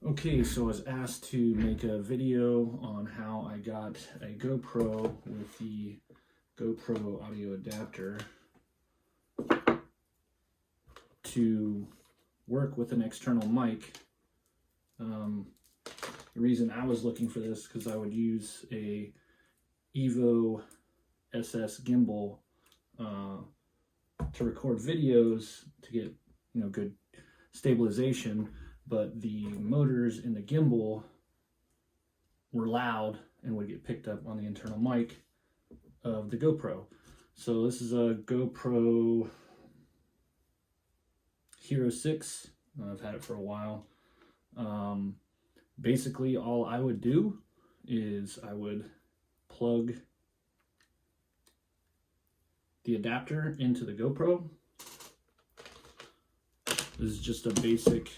Okay, so I was asked to make a video on how I got a GoPro with the GoPro audio adapter to work with an external mic. The reason I was looking for this because I would use a Evo SS gimbal to record videos to get good stabilization, but the motors in the gimbal were loud and would get picked up on the internal mic of the GoPro. So this is a GoPro Hero 6. I've had it for a while. Basically all I would do is I would plug the adapter into the GoPro. This is just a basic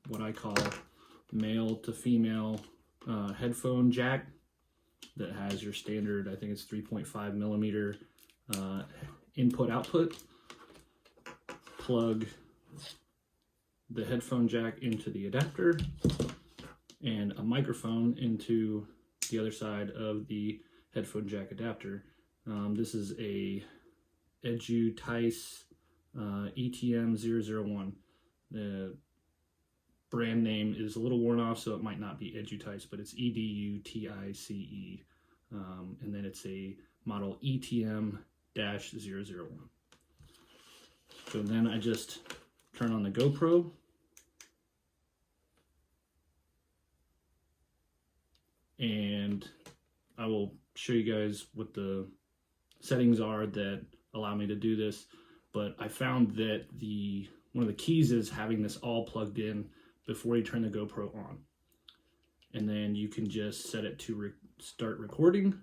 what I call male to female headphone jack that has your standard, I think it's 3.5 millimeter input output. Plug the headphone jack into the adapter and a microphone into the other side of the headphone jack adapter. This is a Edutice ETM001. The brand name is a little worn off, so it might not be Edutice, but it's EDUTICE. And then it's a model ETM-001. So then I just turn on the GoPro. And I will show you guys what the settings are that allow me to do this. But I found that one of the keys is having this all plugged in before you turn the GoPro on. And then you can just set it to start recording.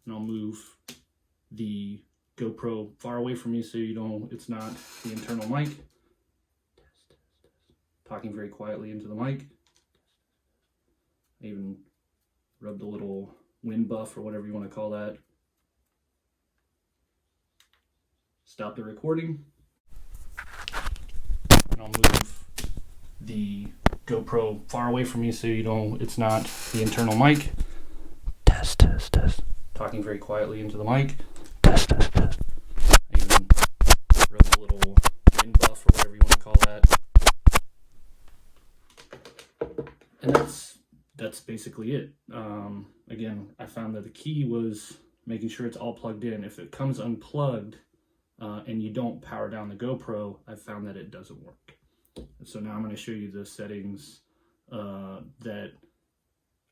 And I'll move the GoPro far away from you so it's not the internal mic. Talking very quietly into the mic. I even rubbed a little wind buff or whatever you want to call that. Stop the recording. And I'll move the GoPro far away from you so it's not the internal mic. Test, test, test. Talking very quietly into the mic. Test, test, test. I even rubbed a little wind buff or whatever you want to call that. And that's basically it. Again, I found that the key was making sure it's all plugged in. If it comes unplugged and you don't power down the GoPro, I found that it doesn't work. So now I'm going to show you the settings that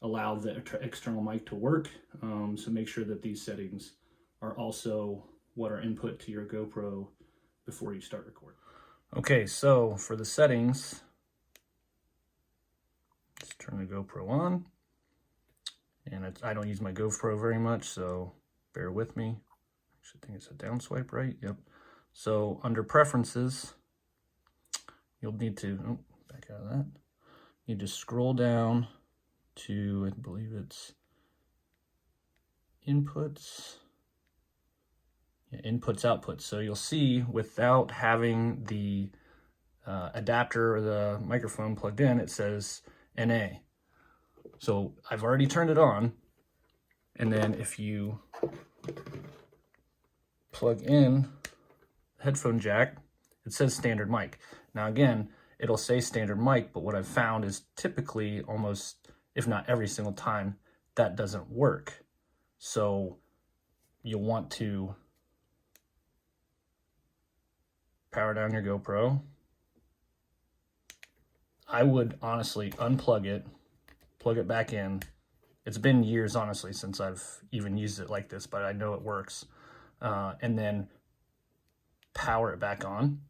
allow the external mic to work. So make sure that these settings are also what are input to your GoPro before you start recording. Okay, so for the settings, let's turn the GoPro on. And I don't use my GoPro very much, so bear with me. Actually, I think it's a down swipe, right? Yep. So under preferences, you'll need to, back out of that. You just scroll down to, I believe it's inputs. Yeah, inputs, outputs. So you'll see without having the adapter or the microphone plugged in, it says NA. So I've already turned it on. And then if you plug in headphone jack, it says standard mic. Now again, it'll say standard mic, but what I've found is typically almost, if not every single time, that doesn't work. So you'll want to power down your GoPro. I would honestly unplug it, plug it back in. It's been years, honestly, since I've even used it like this, but I know it works. And then power it back on.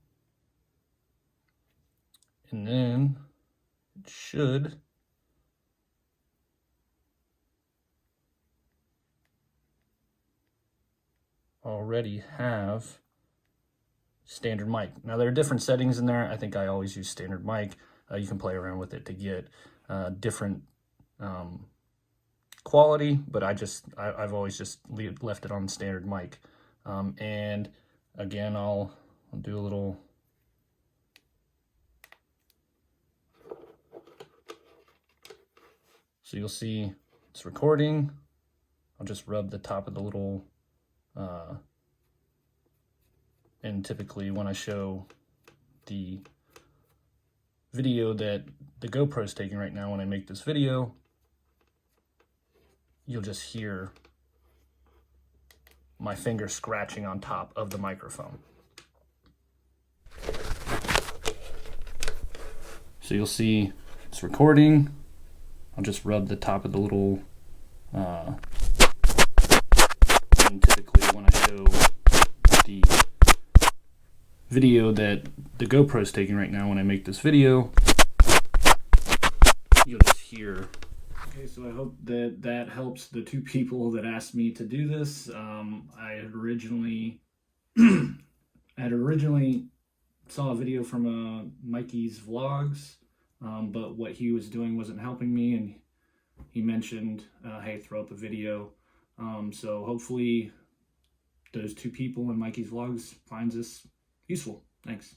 And then it should already have standard mic. Now there are different settings in there. I think I always use standard mic. You can play around with it to get different quality, but I've always just left it on standard mic. And again, I'll do a little So you'll see it's recording. I'll just rub the top of the little, and typically when I show the video that the GoPro is taking right now, when I make this video, you'll just hear my finger scratching on top of the microphone. So you'll see it's recording. I'll just rub the top of the little, and typically when I show the video that the GoPro is taking right now, when I make this video, you'll just hear. Okay, so I hope that that helps the two people that asked me to do this. I had originally saw a video from Mikey's vlogs, but what he was doing wasn't helping me, and he mentioned, hey, throw up a video. So hopefully those two people in Mikey's vlogs finds this useful. Thanks.